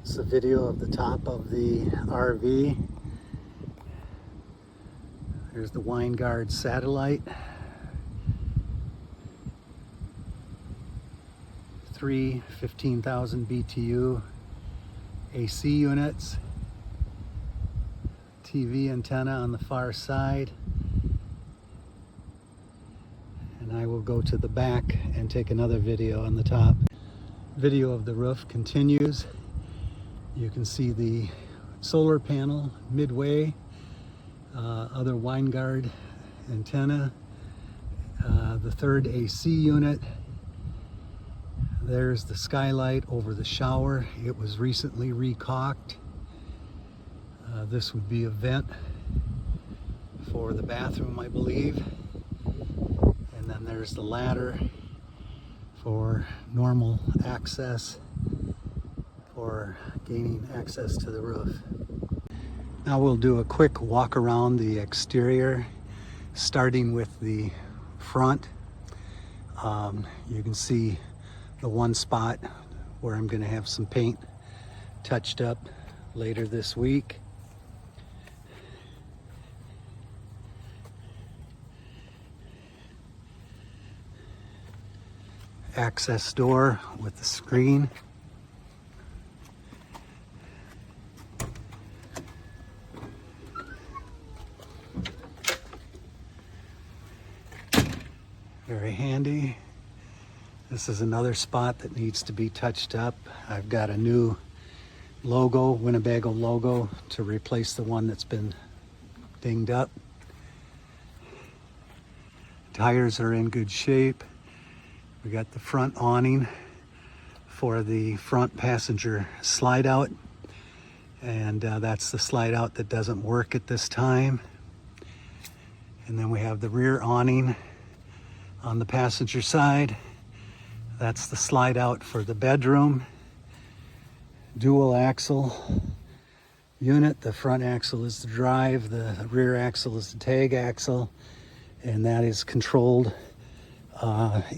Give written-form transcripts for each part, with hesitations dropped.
It's a video of the top of the RV. There's the Winegard satellite. 3 15,000 BTU AC units. TV antenna on the far side. And I will go to the back and take another video on the top. Video of the roof continues. You can see the solar panel midway, other Winegard antenna, the third AC unit. There's the skylight over the shower. It was recently recaulked. This would be a vent for the bathroom, I believe. And then there's the ladder for normal access, for gaining access to the roof. Now we'll do a quick walk around the exterior, starting with the front. You can see the one spot where I'm going to have some paint touched up later this week. Access door with the screen. Very handy. This is another spot that needs to be touched up. I've got a new logo, Winnebago logo, to replace the one that's been dinged up. Tires are in good shape. We got the front awning for the front passenger slide out, and that's the slide out that doesn't work at this time. And then we have the rear awning on the passenger side. That's the slide out for the bedroom. Dual axle unit. The front axle is the drive, the rear axle is the tag axle, and that is controlled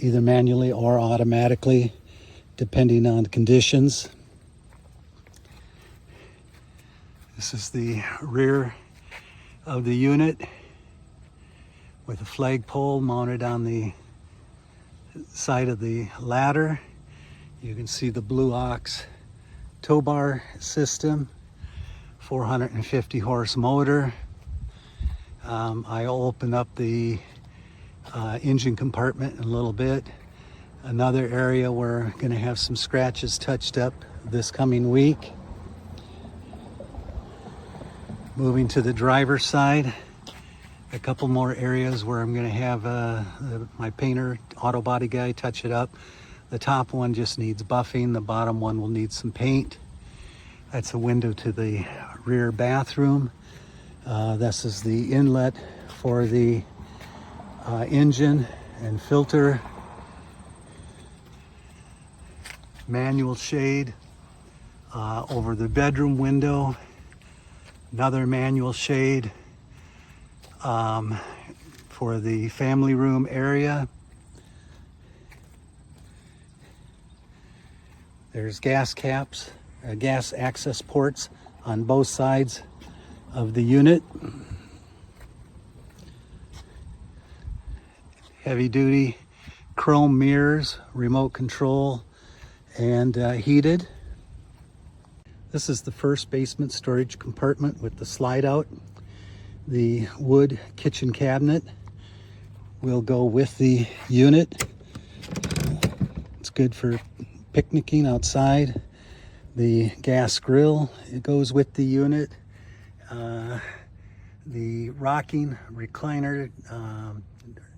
either manually or automatically, depending on the conditions. This is the rear of the unit with a flagpole mounted on the side of the ladder. You can see the Blue Ox tow bar system, 450 horse motor. I'll open up the engine compartment in a little bit. Another area where we're going to have some scratches touched up this coming week. Moving to the driver's side, a couple more areas where I'm going to have my painter, auto body guy, touch it up. The top one just needs buffing. The bottom one will need some paint. That's a window to the rear bathroom. This is the inlet for the engine and filter. Manual shade over the bedroom window. Another manual shade for the family room area. There's gas caps, gas access ports on both sides of the unit. Heavy duty chrome mirrors, remote control, and heated. This is the first basement storage compartment with the slide out. The wood kitchen cabinet will go with the unit. It's good for picnicking outside. The gas grill, it goes with the unit. The rocking recliner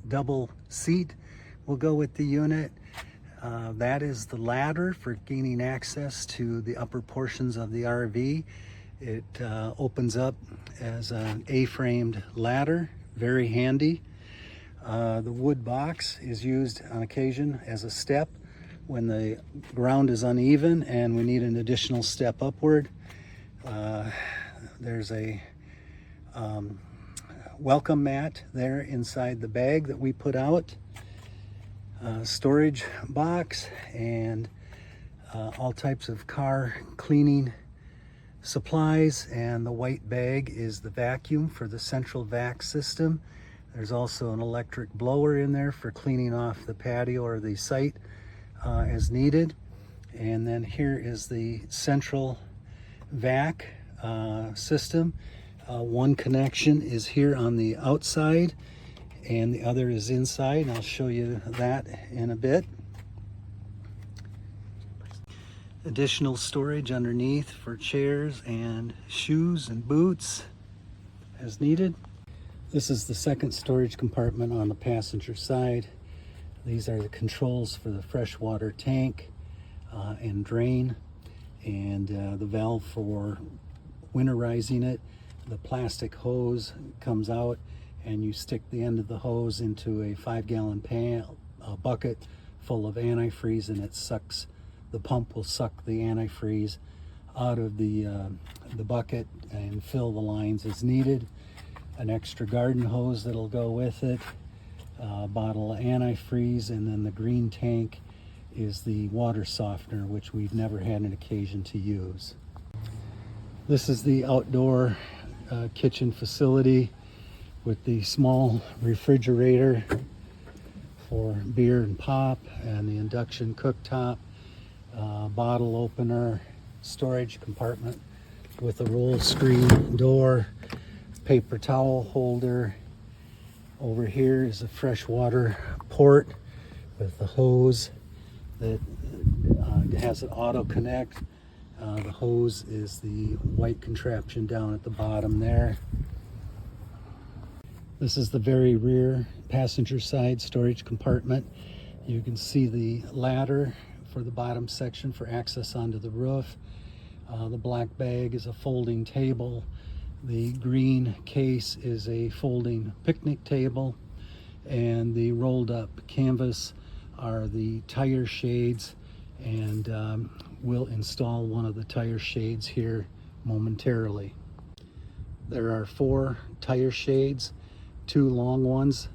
double seat will go with the unit. That is the ladder for gaining access to the upper portions of the RV. It opens up as an A-framed ladder, very handy. The wood box is used on occasion as a step when the ground is uneven and we need an additional step upward. There's a welcome mat there inside the bag that we put out. Storage box and all types of car cleaning supplies, and the white bag is the vacuum for the central vac system. There's also an electric blower in there for cleaning off the patio or the site as needed. And then here is the central vac system. One connection is here on the outside and the other is inside, and I'll show you that in a bit. Additional storage underneath for chairs and shoes and boots as needed. This is the second storage compartment on the passenger side. These are the controls for the freshwater tank and drain, and the valve for winterizing it. The plastic hose comes out and you stick the end of the hose into a 5-gallon bucket full of antifreeze, and it sucks. The pump will suck the antifreeze out of the bucket and fill the lines as needed. An extra garden hose that'll go with it, a bottle of antifreeze, and then the green tank is the water softener, which we've never had an occasion to use. This is the outdoor kitchen facility with the small refrigerator for beer and pop, and the induction cooktop, bottle opener, storage compartment with a roll screen door, paper towel holder. Over here is a freshwater port with the hose that has an auto connect. The hose is the white contraption down at the bottom there. This is the very rear passenger side storage compartment. You can see the ladder for the bottom section for access onto the roof. The black bag is a folding table. The green case is a folding picnic table, and the rolled up canvas are the tire shades, and we'll install one of the tire shades here momentarily. There are 4 tire shades, 2 long ones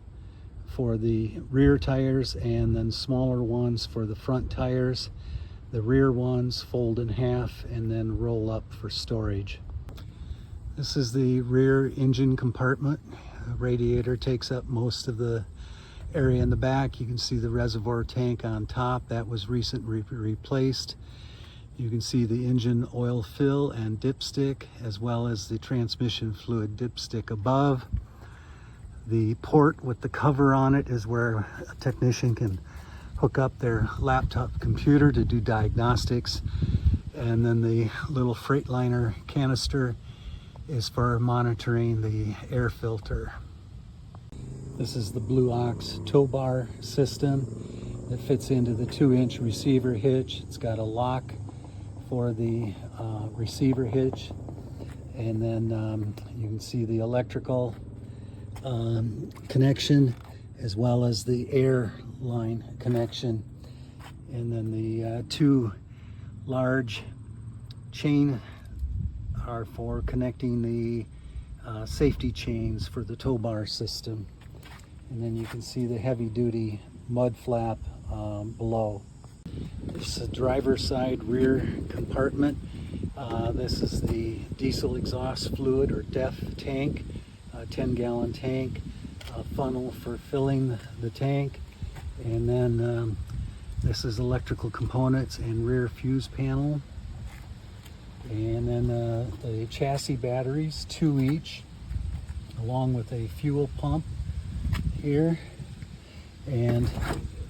for the rear tires and then smaller ones for the front tires. The rear ones fold in half and then roll up for storage. This is the rear engine compartment. The radiator takes up most of the area in the back. You can see the reservoir tank on top. That was recently replaced. You can see the engine oil fill and dipstick, as well as the transmission fluid dipstick above. The port with the cover on it is where a technician can hook up their laptop computer to do diagnostics. And then the little Freightliner canister is for monitoring the air filter. This is the Blue Ox tow bar system that fits into the 2-inch receiver hitch. It's got a lock for the receiver hitch, and then you can see the electrical connection as well as the air line connection, and then the 2 large chain are for connecting the safety chains for the tow bar system. And then you can see the heavy duty mud flap below. This is a driver's side rear compartment. This is the diesel exhaust fluid or DEF tank, a 10-gallon tank, a funnel for filling the tank, and then this is electrical components and rear fuse panel, and then the chassis batteries, 2 each, along with a fuel pump here, and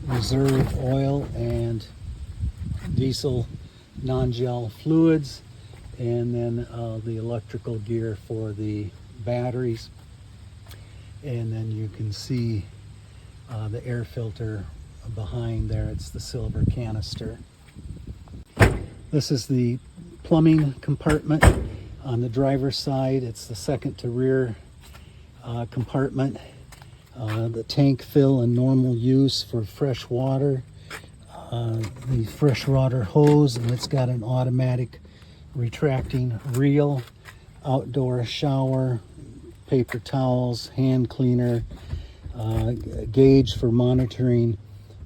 reserve oil and diesel non-gel fluids, and then the electrical gear for the batteries. And then you can see the air filter behind there. It's the silver canister. This is the plumbing compartment on the driver's side. It's the second to rear compartment. The tank fill and normal use for fresh water. The freshwater hose, and it's got an automatic retracting reel, outdoor shower, paper towels, hand cleaner, gauge for monitoring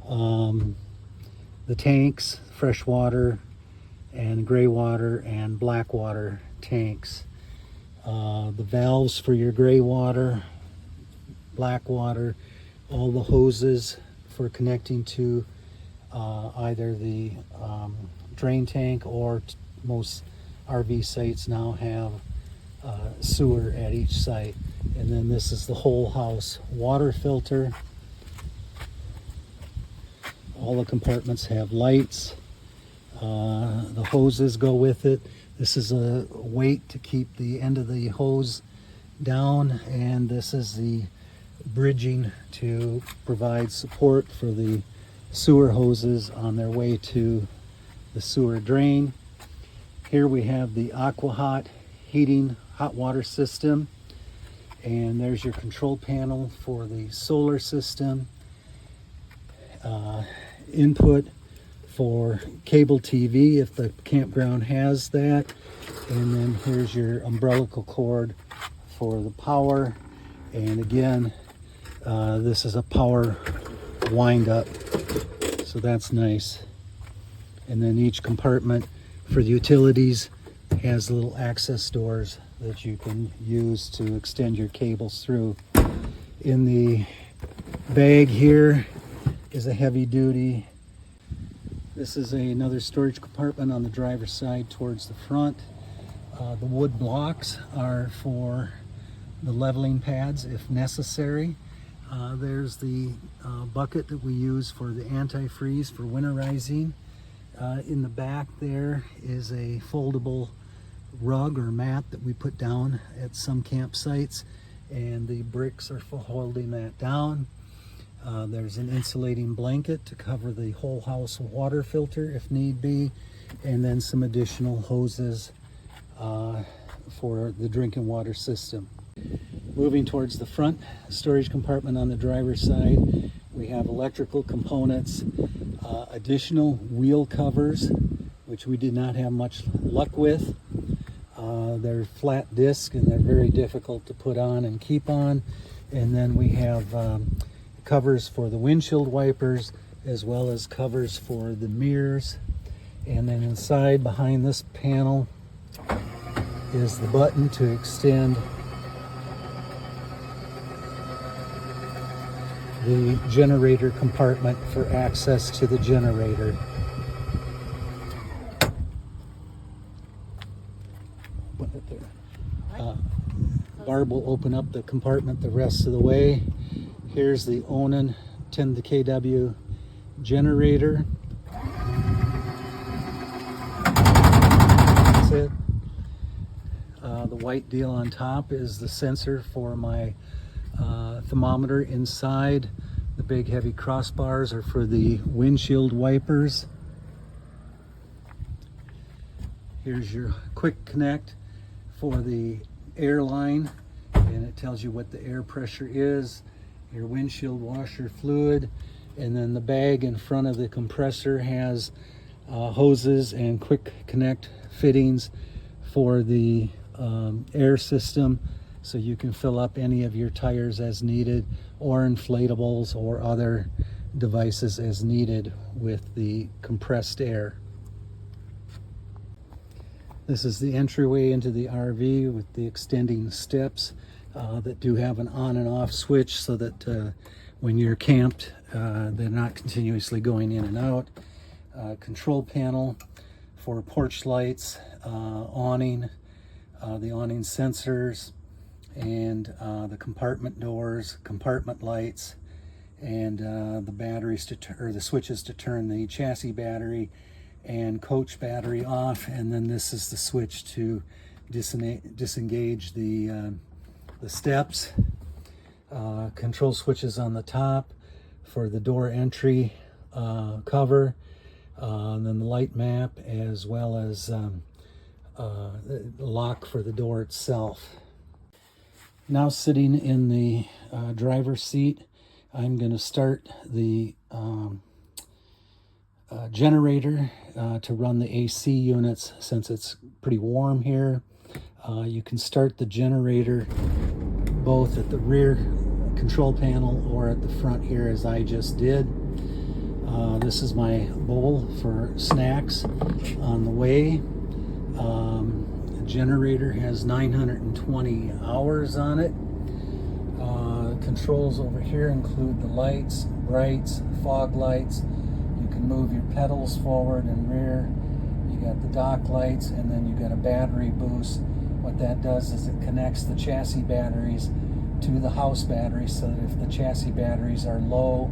the tanks, fresh water, and gray water and black water tanks. The valves for your gray water, black water, all the hoses for connecting to either the drain tank, or most RV sites now have sewer at each site. And then this is the whole house water filter. All the compartments have lights. The hoses go with it. This is a weight to keep the end of the hose down, and this is the bridging to provide support for the sewer hoses on their way to the sewer drain. Here we have the AquaHot heating hot water system, and there's your control panel for the solar system. Input for cable TV if the campground has that, and then here's your umbilical cord for the power. And again, this is a power wind up, so that's nice. And then each compartment for the utilities has little access doors that you can use to extend your cables through. In the bag here is a heavy duty. This is another storage compartment on the driver's side towards the front. The wood blocks are for the leveling pads if necessary. There's the bucket that we use for the antifreeze for winterizing. In the back there is a foldable rug or mat that we put down at some campsites, and the bricks are for holding that down. There's an insulating blanket to cover the whole house water filter if need be, and then some additional hoses for the drinking water system. Moving towards the front storage compartment on the driver's side, we have electrical components, additional wheel covers, which we did not have much luck with. They're flat disc and they're very difficult to put on and keep on. And then we have covers for the windshield wipers, as well as covers for the mirrors. And then inside behind this panel is the button to extend the generator compartment for access to the generator. Put it there. Barb will open up the compartment the rest of the way. Here's the Onan 10 kW generator. That's it. The white deal on top is the sensor for my thermometer inside. The big heavy crossbars are for the windshield wipers. Here's your quick connect for the air line, and it tells you what the air pressure is, your windshield washer fluid, and then the bag in front of the compressor has hoses and quick connect fittings for the air system, so you can fill up any of your tires as needed, or inflatables or other devices as needed with the compressed air. This is the entryway into the RV with the extending steps that do have an on and off switch, so that when you're camped, they're not continuously going in and out. Control panel for porch lights, awning, the awning sensors, and the compartment doors, compartment lights, and the batteries or the switches to turn the chassis battery and coach battery off. And then this is the switch to disengage the steps. Control switches on the top for the door entry cover, and then the light map, as well as the lock for the door itself. Now sitting in the driver's seat, I'm going to start the generator to run the AC units since it's pretty warm here. You can start the generator both at the rear control panel or at the front here, as I just did. This is my bowl for snacks on the way. The generator has 920 hours on it. Controls over here include the lights, brights, fog lights. You can move your pedals forward and rear. You got the dock lights, and then you got a battery boost. What that does is it connects the chassis batteries to the house batteries, so that if the chassis batteries are low,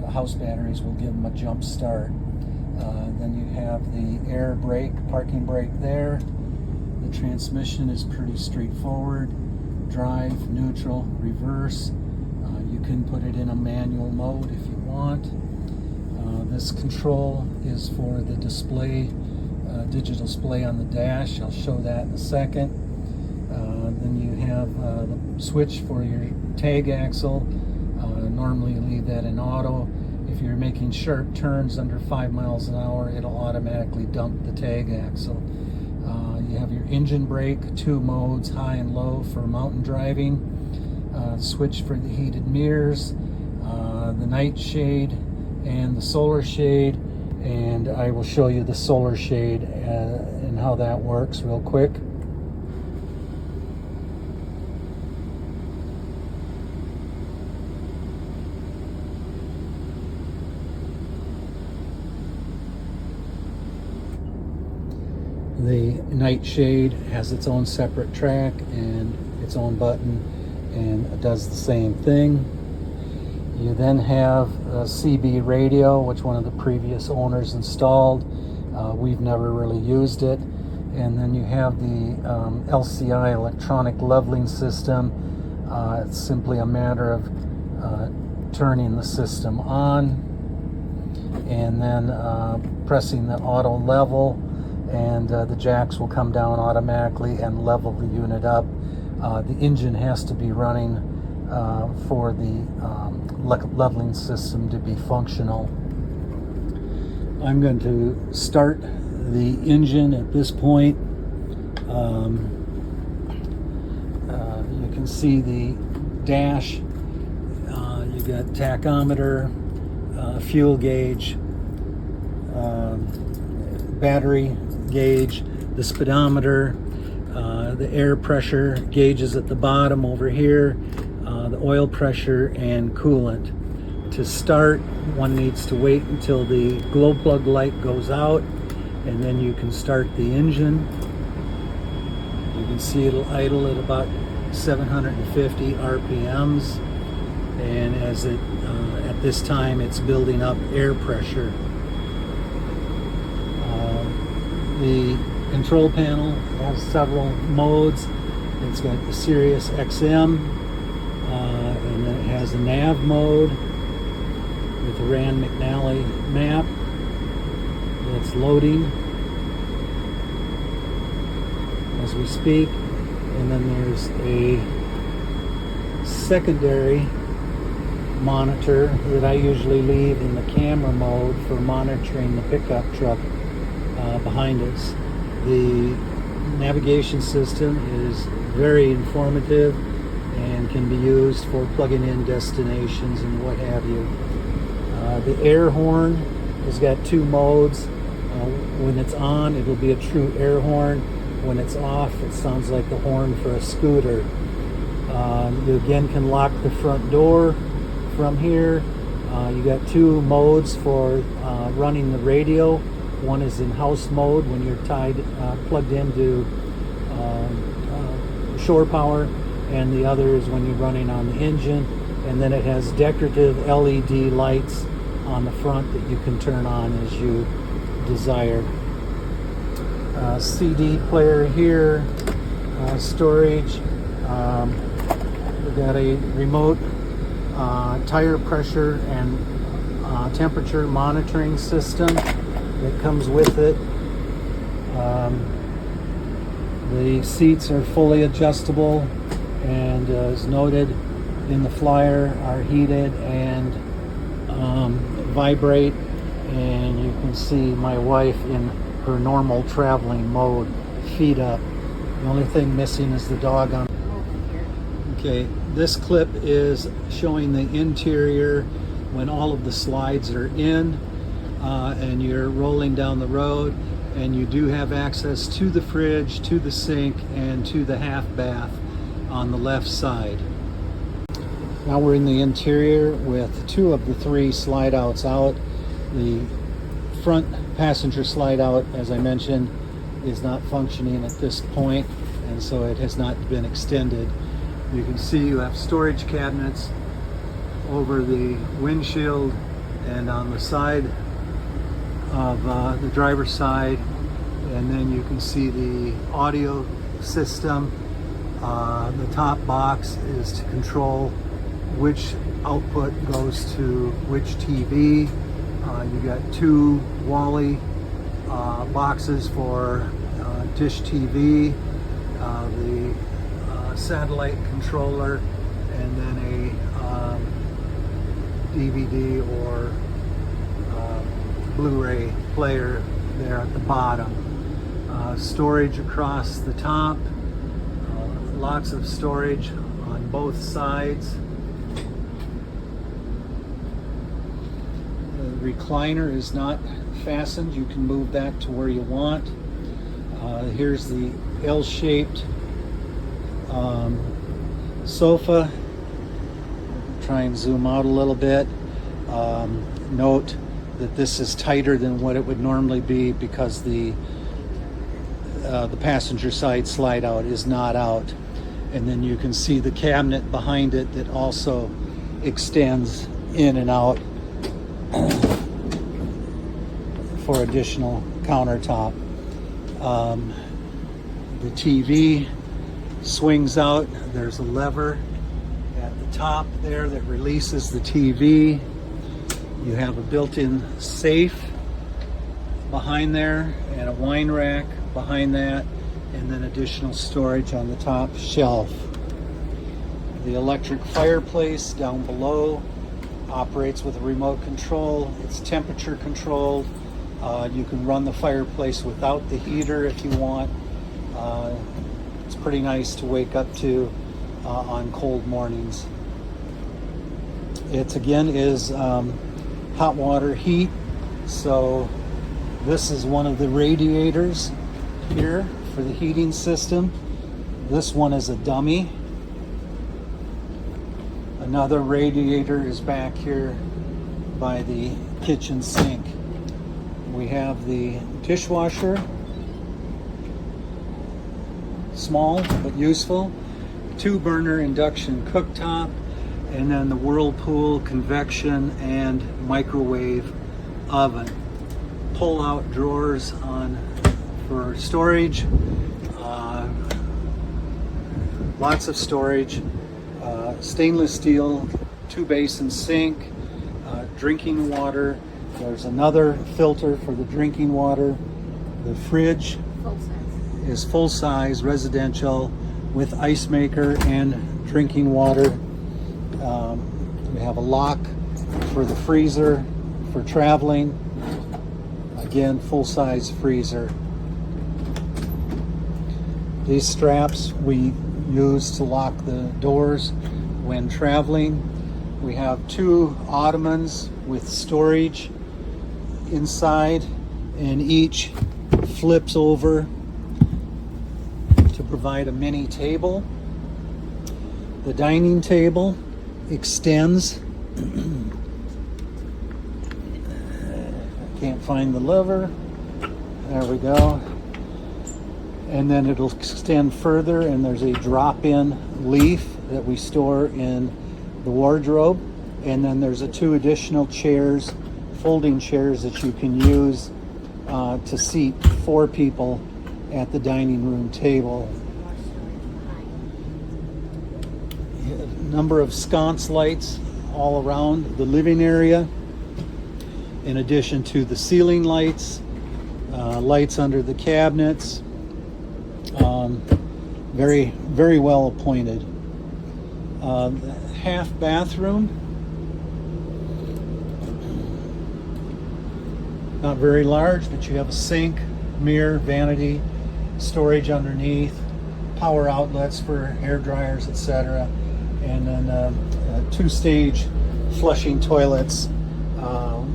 the house batteries will give them a jump start. Then you have the air brake, parking brake there. The transmission is pretty straightforward. Drive, neutral, reverse. You can put it in a manual mode if you want. This control is for the display, digital display on the dash. I'll show that in a second. Then you have the switch for your tag axle. Normally you leave that in auto. If you're making sharp turns under 5 miles an hour, it'll automatically dump the tag axle. You have your engine brake, 2 modes, high and low for mountain driving. Switch for the heated mirrors, the night shade, and the solar shade. And I will show you the solar shade and how that works real quick. The night shade has its own separate track and its own button, and it does the same thing. You then have a CB radio, which one of the previous owners installed. We've never really used it. And then you have the LCI, electronic leveling system. It's simply a matter of turning the system on and then pressing the auto level, and the jacks will come down automatically and level the unit up. The engine has to be running for the leveling system to be functional. I'm going to start the engine at this point. You can see the dash. You got tachometer, fuel gauge, battery gauge, the speedometer, the air pressure gauges at the bottom over here, the oil pressure, and coolant. To start, one needs to wait until the glow plug light goes out, and then you can start the engine. You can see it'll idle at about 750 RPMs, and as it at this time it's building up air pressure. The control panel has several modes. It's got the Sirius XM, and then it has the nav mode with the Rand McNally map that's loading as we speak. And then there's a secondary monitor that I usually leave in the camera mode for monitoring the pickup truck behind us. The navigation system is very informative and can be used for plugging in destinations and what have you. The air horn has got 2 modes. When it's on, it'll be a true air horn. When it's off, it sounds like the horn for a scooter. You again can lock the front door from here. You got 2 modes for running the radio. One is in house mode when you're plugged into shore power, and the other is when you're running on the engine. And then it has decorative LED lights on the front that you can turn on as you desire. CD player here, storage. We've got a remote tire pressure and temperature monitoring system that comes with it. The seats are fully adjustable, and as noted in the flyer, are heated and vibrate. And you can see my wife in her normal traveling mode, feet up. The only thing missing is the dog on. Okay, this clip is showing the interior when all of the slides are in and you're rolling down the road, and you do have access to the fridge, to the sink, and to the half bath on the left side. Now we're in the interior with 2 of the 3 slide outs out. The front passenger slide out, as I mentioned, is not functioning at this point, and so it has not been extended. You can see you have storage cabinets over the windshield and on the side of the driver's side, and then you can see the audio system. The top box is to control which output goes to which TV. You got 2 Wally boxes for dish TV, the satellite controller, and then a DVD or Blu-ray player there at the bottom. Storage across the top, lots of storage on both sides. The recliner is not fastened. You can move that to where you want. Here's the L-shaped sofa. Try and zoom out a little bit. Note that this is tighter than what it would normally be because the passenger side slide out is not out. And then you can see the cabinet behind it that also extends in and out for additional countertop. The TV swings out. There's a lever at the top there that releases the TV. You have a built-in safe behind there and a wine rack behind that, and then additional storage on the top shelf. The electric fireplace down below operates with a remote control. It's temperature controlled. You can run the fireplace without the heater if you want. It's pretty nice to wake up to on cold mornings. It again is hot water heat, so this is one of the radiators here for the heating system. This one is a dummy. Another radiator is back here by the kitchen sink. We have the dishwasher, small but useful, 2-burner induction cooktop, and then the Whirlpool convection and microwave oven. Pull-out drawers for storage, lots of storage, stainless steel 2-basin sink, drinking water. There's another filter for the drinking water. The fridge is full-size residential with ice maker and drinking water. We have a lock for the freezer for traveling. Again, full-size freezer. These straps we use to lock the doors when traveling. We have 2 ottomans with storage inside, and each flips over to provide a mini table. The dining table extends. Can't find the lever. There we go. And then it'll extend further, and there's a drop-in leaf that we store in the wardrobe. And then there's 2 additional chairs, folding chairs that you can use to seat 4 people at the dining room table. A number of sconce lights all around the living area, in addition to the ceiling lights, lights under the cabinets. Very, very well appointed. Half bathroom. Not very large, but you have a sink, mirror, vanity, storage underneath, power outlets for hair dryers, etc. And then a 2-stage flushing toilets.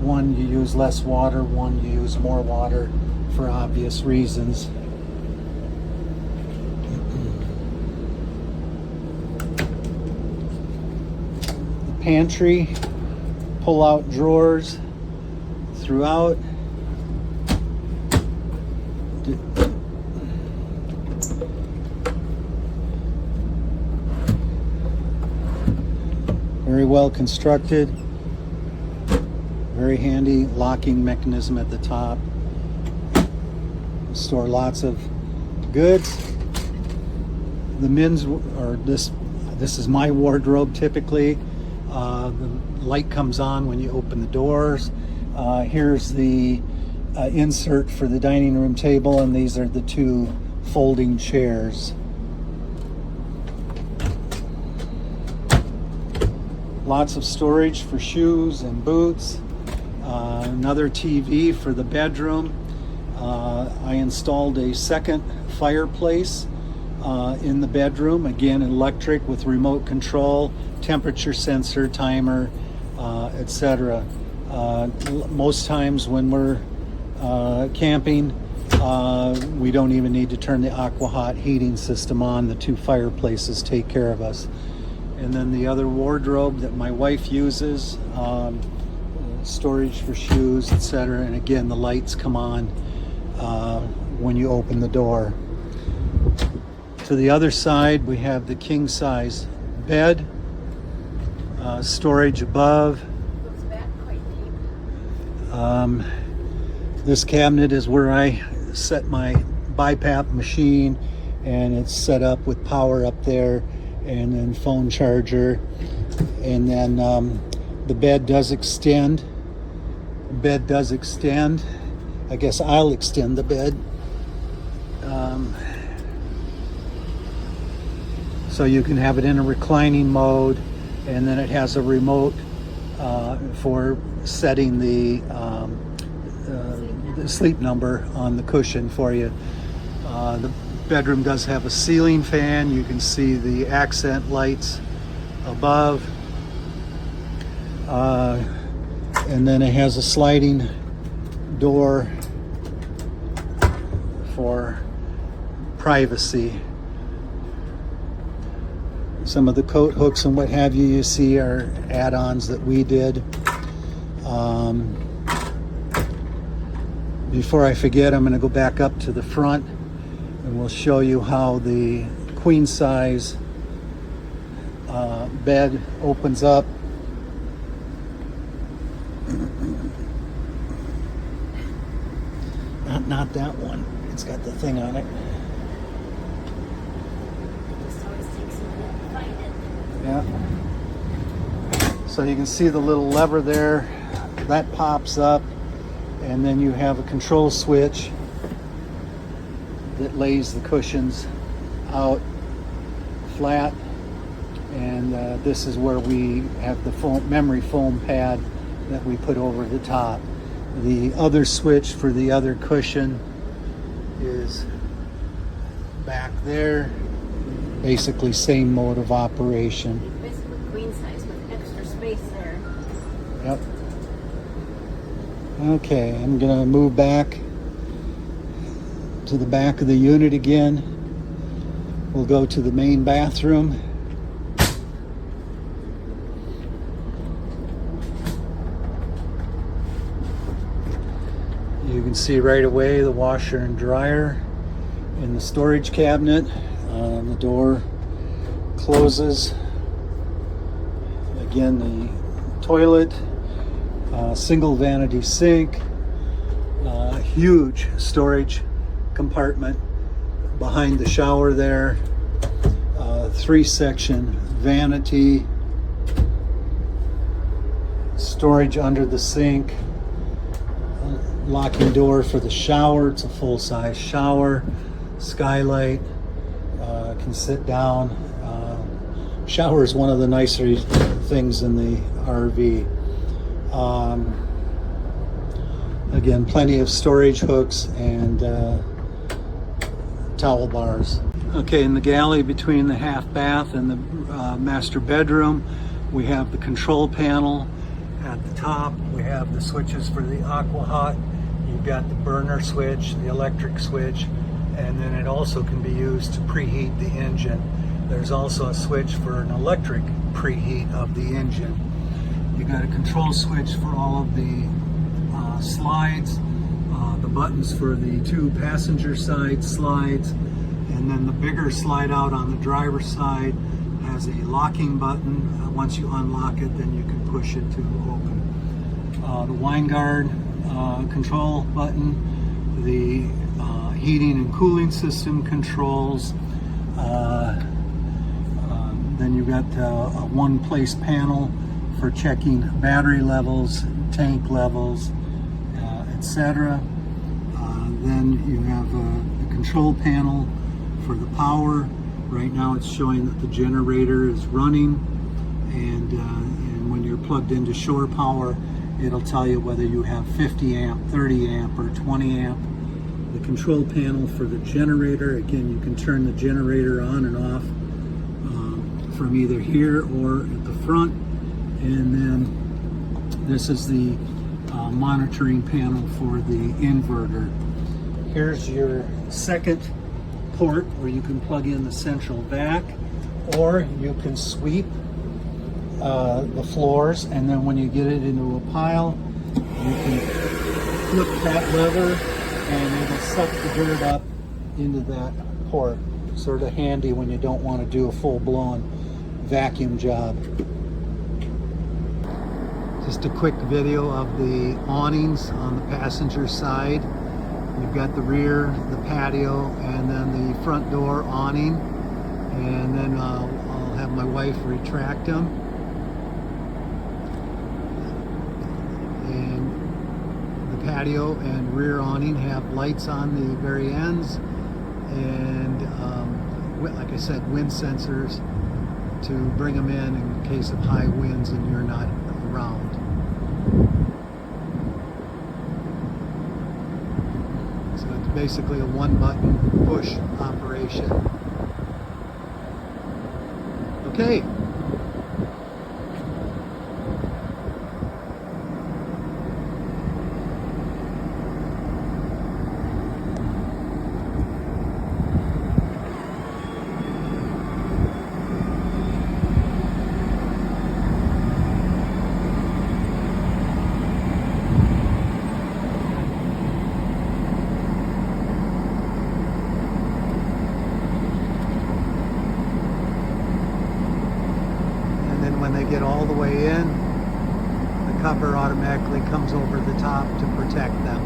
One you use less water, one you use more water for obvious reasons. The pantry, pull-out drawers throughout. Very well constructed. Very handy locking mechanism at the top. Store lots of goods. The men's, or this is my wardrobe typically. The light comes on when you open the doors. Here's the insert for the dining room table, and these are the two folding chairs. Lots of storage for shoes and boots. Another TV for the bedroom. I installed a second fireplace in the bedroom, again electric with remote control, temperature sensor, timer, etc. Most times when we're camping, we don't even need to turn the aqua-hot heating system on. The two fireplaces take care of us. And then the other wardrobe that my wife uses, storage for shoes, etc. And again, the lights come on when you open the door. To the other side, we have the king size bed, storage above. Goes back quite deep. This cabinet is where I set my BiPAP machine, and it's set up with power up there, and then phone charger. And then the bed does extend. I guess I'll extend the bed. So you can have it in a reclining mode, and then it has a remote for setting the sleep number on the cushion for you. The bedroom does have a ceiling fan. You can see the accent lights above. And then it has a sliding door for privacy. Some of the coat hooks and what have you see are add-ons that we did. Before I forget, I'm going to go back up to the front and we'll show you how the queen size bed opens up. Not that one. It's got the thing on it. Just always takes a minute to find it. Yeah. So you can see the little lever there. That pops up, and then you have a control switch that lays the cushions out flat. And this is where we have the memory foam pad that we put over the top. The other switch for the other cushion is back there. Basically same mode of operation. Basically queen size with extra space there. Yep. Okay, I'm gonna move back to the back of the unit again. We'll go to the main bathroom. You can see right away the washer and dryer in the storage cabinet. The door closes. Again, the toilet, single vanity sink, huge storage compartment behind the shower there, 3-section vanity, storage under the sink, locking door for the shower. It's a full-size shower, skylight, can sit down. Shower is one of the nicer things in the RV. Again, plenty of storage hooks and towel bars. Okay, in the galley between the half bath and the master bedroom, We have the control panel at the top. We have the switches for the aqua hot. You've got the burner switch, the electric switch, and then it also can be used to preheat the engine. There's also a switch for an electric preheat of the engine. You've got a control switch for all of the slides, the buttons for the 2 passenger side slides, and then the bigger slide out on the driver's side has a locking button. Once you unlock it, then you can push it to open. The wind guard control button, the heating and cooling system controls. Then you've got a one-place panel for checking battery levels, tank levels, etc. Then you have the control panel for the power. Right now it's showing that the generator is running, and when you're plugged into shore power, it'll tell you whether you have 50 amp, 30 amp, or 20 amp. The control panel for the generator, again, you can turn the generator on and off from either here or at the front. And then this is the monitoring panel for the inverter. Here's your second port where you can plug in the central vac, or you can sweep the floors, and then when you get it into a pile, you can flip that lever and it'll suck the dirt up into that port. Sort of handy when you don't want to do a full-blown vacuum job. Just a quick video of the awnings on the passenger side. You've got the rear, the patio, and then the front door awning. And then I'll have my wife retract them. And the patio and rear awning have lights on the very ends. And like I said, wind sensors to bring them in case of high winds and you're not around. So it's basically a one-button push operation. Okay. When they get all the way in, the cover automatically comes over the top to protect them.